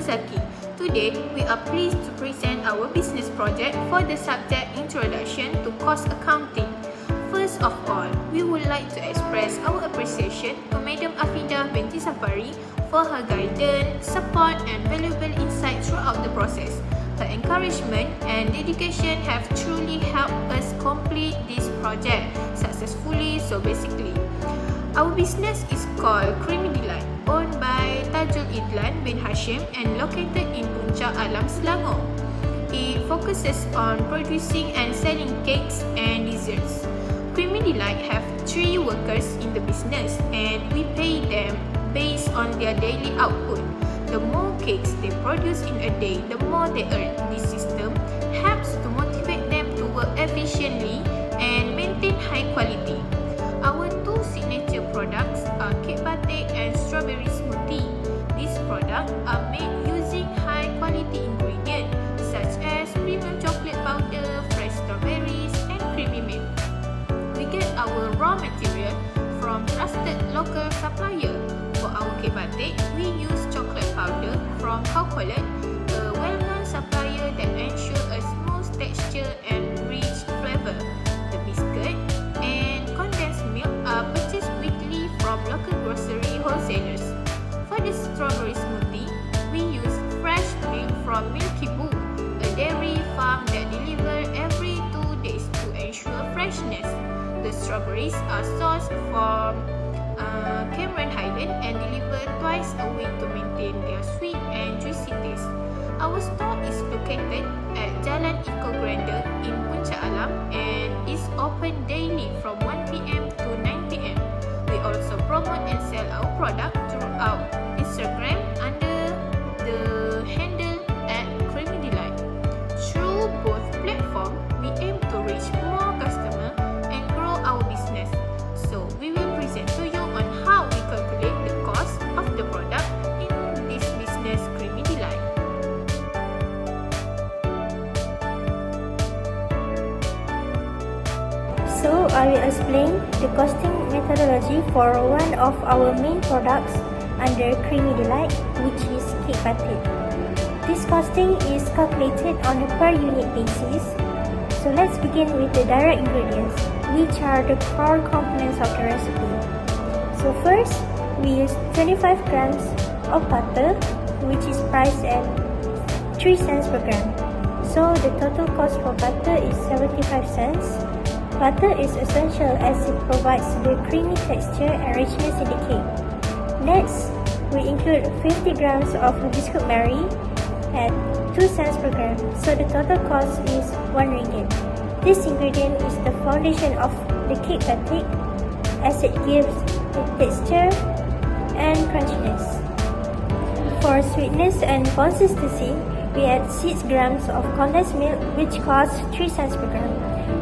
ZAKI. Today, we are pleased to present our business project for the subject Introduction to Cost Accounting. First of all, we would like to express our appreciation to Madam Afidah Binti Safari for her guidance, support and valuable insight throughout the process. Her encouragement and dedication have truly helped us complete this project successfully. So basically, our business is called Creamy Delight, owned by Tajul Idlan bin Hashim and located in Puncak Alam, Selangor. It focuses on producing and selling cakes and desserts. Creamy Delight have 3 workers in the business and we pay them based on their daily output. The more cakes they produce in a day, the more they earn. This system helps to motivate them to work efficiently and maintain high quality. Our 2 signature products are cake batik and strawberry smoothie. These products are made using high quality ingredients such as premium chocolate powder, fresh strawberries and creamy milk. We get our raw material from trusted local supplier. For our cake batik, we use chocolate powder from Cocolet, a well-known supplier that ensures a smooth texture and rich flavor. The biscuit and condensed milk are purchased weekly from local grocery wholesalers. For the strawberry smoothie, we use fresh milk from Milky Boo, a dairy farm that delivers every 2 days to ensure freshness. The strawberries are sourced from Cameron Highland and delivered twice a week to maintain their sweet and juicy taste. Our store is located at Jalan IKHWAN in Puncak Alam and is open daily from 1 PM to 9 PM. We also promote and sell our product throughout Instagram under the handle @CreamyDelight. Through both platforms, we aim to reach more customers and grow our business. So, we will present to you on how we calculate the cost of the product in this business Creamy Delight. So, I will explain the costing methodology for one of our main products under Creamy Delight, which is cake batik. This costing is calculated on a per unit basis. So, let's begin with the direct ingredients, which are the core components of the recipe. So first, we use 25 grams of butter, which is priced at 3 cents per gram. So the total cost for butter is 75 cents. Butter is essential as it provides the creamy texture and richness in the cake. Next, we include 50 grams of biscuit Mary at 2 cents per gram. So the total cost is 1 ringgit. This ingredient is the foundation of the cake batik as it gives the texture and crunchiness. For sweetness and consistency, we add 6 grams of condensed milk, which costs 3 cents per gram.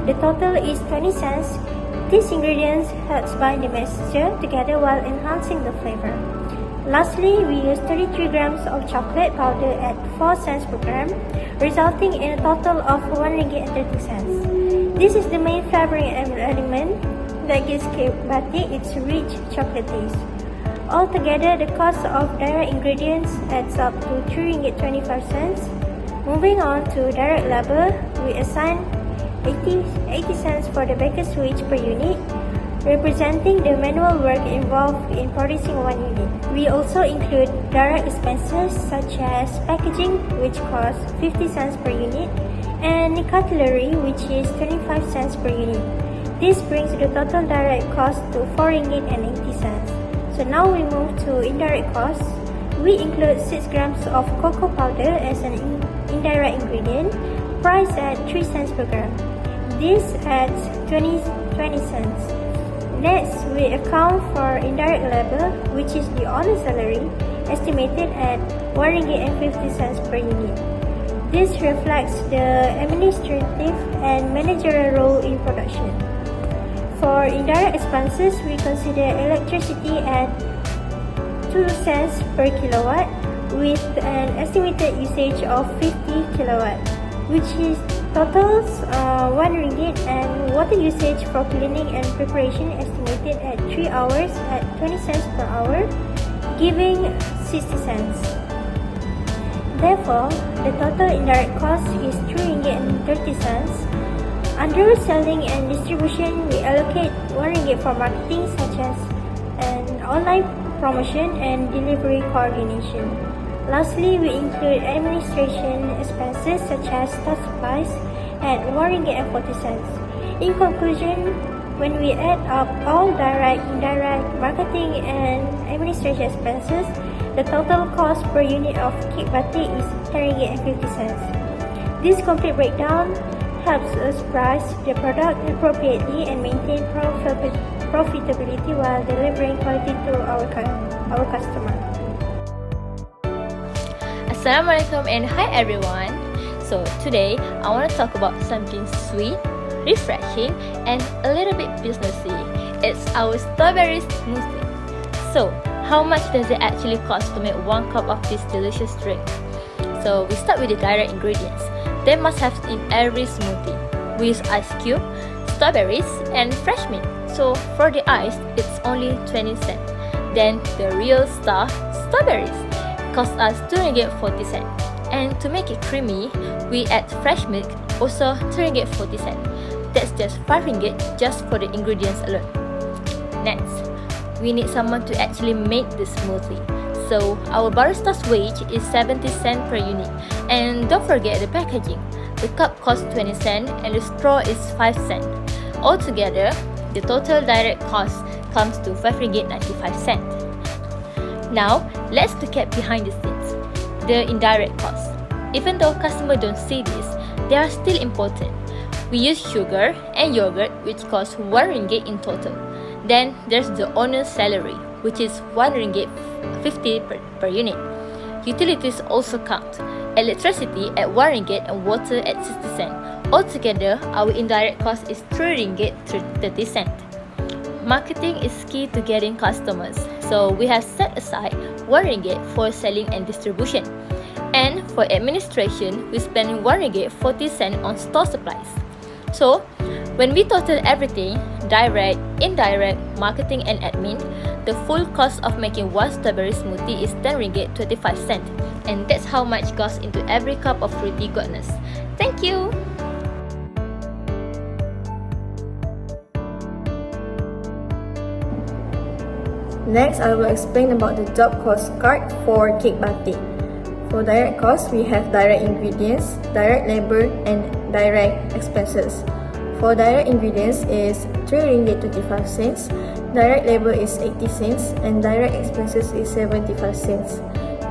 The total is 20 cents. These ingredients helps bind the mixture together while enhancing the flavor. Lastly, we use 33 grams of chocolate powder at 4 cents per gram, resulting in a total of 1 ringgit and 30 cents. This is the main flavoring element that gives cake batik its rich chocolate taste. Altogether, the cost of direct ingredients adds up to 3 ringgit 25 cents. Moving on to direct labor, we assign 80 cents for the baker's wage per unit, representing the manual work involved in producing 1 unit. We also include direct expenses such as packaging, which costs 50 cents per unit, and cutlery, which is 25 cents per unit. This brings the total direct cost to 4 ringgit and 80 cents. So now we move to indirect costs. We include 6 grams of cocoa powder as an indirect ingredient, priced at 3 cents per gram. This adds 20 cents. Next, we account for indirect labor, which is the owner salary, estimated at 1 ringgit and 50 cents per unit. This reflects the administrative and managerial role in production. For indirect expenses, we consider electricity at 2 cents per kilowatt with an estimated usage of 50 kilowatt, which is totals 1 ringgit, and water usage for cleaning and preparation estimated at 3 hours at 20 cents per hour, giving 60 cents. Therefore, the total indirect cost is 3 ringgit and 30 cents. Under selling and distribution, we allocate 1 ringgit for marketing such as an online promotion and delivery coordination. Lastly, we include administration expenses such as stock supplies at 1 ringgit and 40 cents. In conclusion, when we add up all direct, indirect, marketing and administration expenses, the total cost per unit of cake batik is 10 ringgit and 50 cents. This complete breakdown helps us price the product appropriately and maintain profitability while delivering quality to our customer. Assalamualaikum and hi everyone. So today I want to talk about something sweet, refreshing and a little bit businessy. It's our strawberry smoothie. So how much does it actually cost to make 1 cup of this delicious drink? So we start with the direct ingredients. They must have in every smoothie. We use ice cube, strawberries and fresh milk. So for the ice, it's only 20 cents. Then the real star, strawberries, cost us 2 ringgit 40 cents. And to make it creamy, we add fresh milk, also 2 ringgit 40 cents. That's just 5 ringgit just for the ingredients alone. Next, we need someone to actually make the smoothie. So our barista's wage is 70 cents per unit. And don't forget the packaging. The cup costs 20 cents and the straw is 5 cents. Altogether, the total direct cost comes to 5 ringgit 95 cents. Now, let's look at behind the scenes, the indirect costs. Even though customers don't see this, they are still important. We use sugar and yogurt, which costs 1 ringgit in total. Then there's the owner's salary, which is 1 ringgit 50 per unit. Utilities also count. Electricity at 1 ringgit and water at 60 cents. Altogether, our indirect cost is 3 ringgit 30 cents. Marketing is key to getting customers, so we have set aside 1 ringgit for selling and distribution. And for administration, we spend 1 ringgit 40 cents on store supplies. So, when we total everything, direct, indirect, marketing and admin, the full cost of making 1 strawberry smoothie is 10 ringgit 25 cents. And that's how much goes into every cup of fruity goodness. Thank you! Next, I will explain about the job cost card for cake batik. For direct costs, we have direct ingredients, direct labor, and direct expenses. For direct ingredients is 3 ringgit 25 cents, direct labor is 80 cents, and direct expenses is 75 cents.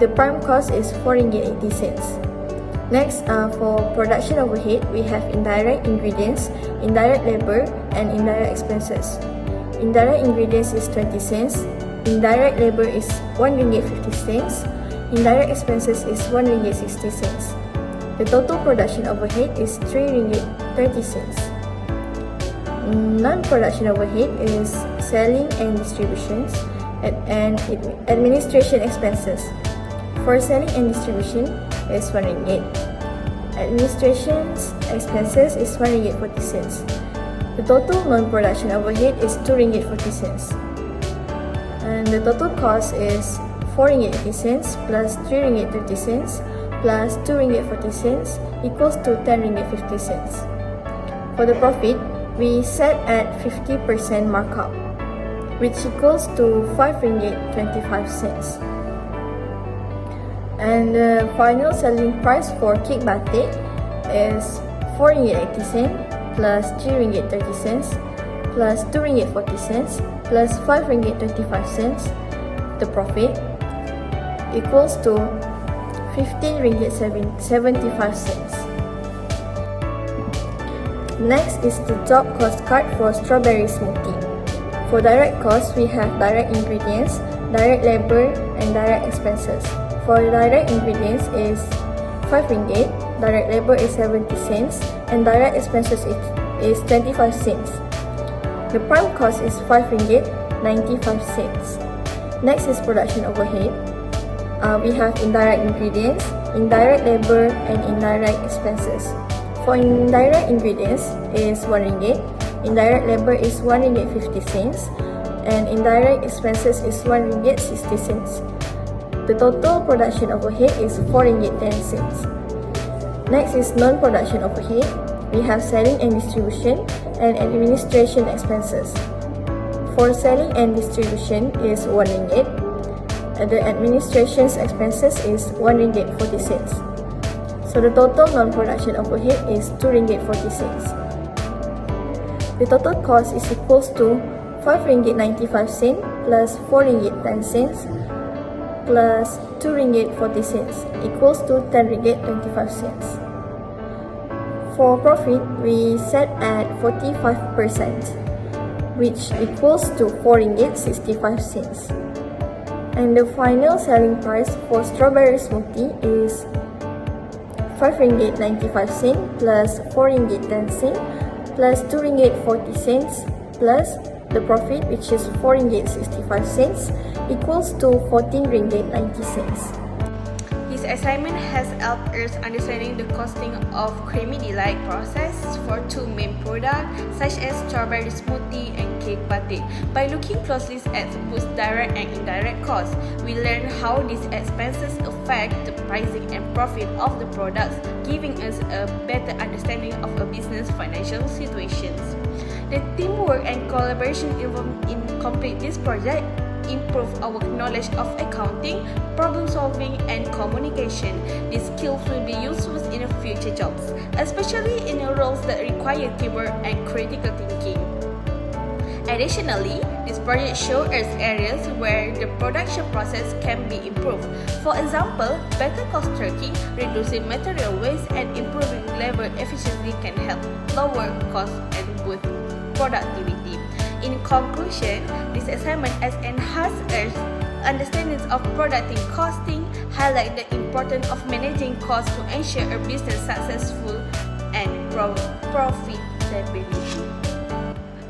The prime cost is 4 ringgit 80 cents. Next, for production overhead, we have indirect ingredients, indirect labor, and indirect expenses. Indirect ingredients is 20 cents, indirect labor is 1 ringgit 50 cents, indirect expenses is 1 ringgit 60 cents. The total production overhead is 3 ringgit 30 cents. Non-production overhead is selling and distributions and administration expenses. For selling and distribution is 1 ringgit. Administration expenses is 1 ringgit 40 cents. The total non-production overhead is 2 ringgit 40 cents. And the total cost is 4 ringgit 80 cents plus 3 ringgit 30 cents plus 2 ringgit 40 cents equals to 10 ringgit 50 cents. For the profit, we set at 50% markup, which equals to 5 ringgit 25 cents. And the final selling price for cake batik is 4 ringgit 80 cents plus 3 ringgit 30 cents plus 2 ringgit 40 cents plus 5 ringgit 25 cents. The profit equals to 15 ringgit 75 cents. Next is the job cost card for strawberry smoothie. For direct costs, we have direct ingredients, direct labor, and direct expenses. For direct ingredients is 5 ringgit, direct labor is 70 cents, and direct expenses is 25 cents. The prime cost is 5 ringgit 95 cents. Next is production overhead. We have indirect ingredients, indirect labor, and indirect expenses. For indirect ingredients is 1 ringgit, indirect labor is 1 ringgit 50 cents, and indirect expenses is 1 ringgit 60 cents. The total production overhead is 4 ringgit 10 cents. Next is non-production overhead. We have selling and distribution and administration expenses. For selling and distribution is 1 ringgit. The administration expenses is 1 ringgit 40 cents. So the total non-production overhead is 2 ringgit 40 cents. The total cost is equals to 5 ringgit 95 cents plus 4 ringgit 10 cents plus 2 ringgit 40 cents equals to 10 ringgit 25 cents. For profit, we set at 45%, which equals to 4 ringgit 65 cents. And the final selling price for strawberry smoothie is 5 ringgit 95 cents plus 4 ringgit 10 cents plus 2 ringgit 40 cents plus the profit, which is 4 ringgit 65 cents equals to 14 ringgit 90 cents. This assignment has helped us understanding the costing of creamy delight process for two main products such as strawberry smoothie and cake batik. By looking closely at both direct and indirect costs, we learn how these expenses affect the pricing and profit of the products, giving us a better understanding of a business financial situations. The teamwork and collaboration involved in complete this project improve our knowledge of accounting, problem solving, and communication. These skills will be useful in future jobs, especially in roles that require teamwork and critical thinking. Additionally, this project shows us areas where the production process can be improved. For example, better cost tracking, reducing material waste, and improving labor efficiency can help lower costs and boost productivity. In conclusion, this assignment has enhanced our understanding of product costing, highlight the importance of managing costs to ensure a business successful and profitability.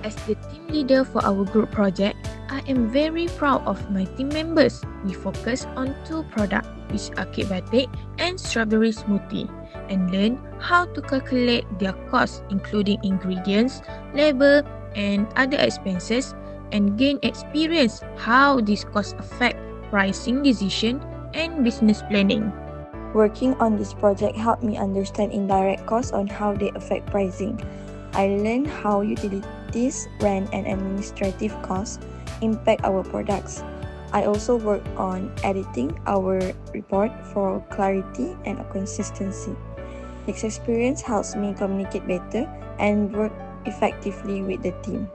As the team leader for our group project, I am very proud of my team members. We focus on two products, which are cake batik and strawberry smoothie, and learn how to calculate their costs, including ingredients, labor, and other expenses, and gain experience how these costs affect pricing decision and business planning. Working on this project helped me understand indirect costs on how they affect pricing. I learned how utilities, rent, and administrative costs impact our products. I also worked on editing our report for clarity and consistency. This experience helps me communicate better and work effectively with the team.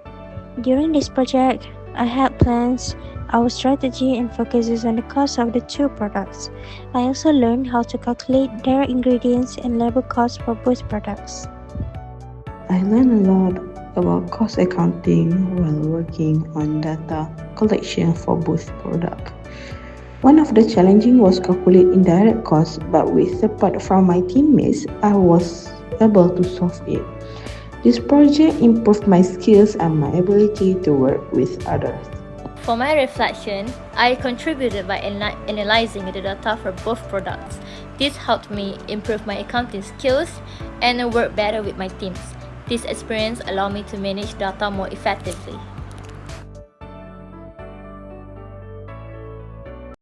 During this project, I had plans our strategy and focuses on the cost of the two products. I also learned how to calculate direct ingredients and labor costs for both products. I learned a lot about cost accounting while working on data collection for both products. One of the challenging was calculate indirect costs, but with support from my teammates, I was able to solve it. This project improved my skills and my ability to work with others. For my reflection, I contributed by analyzing the data for both products. This helped me improve my accounting skills and work better with my teams. This experience allowed me to manage data more effectively.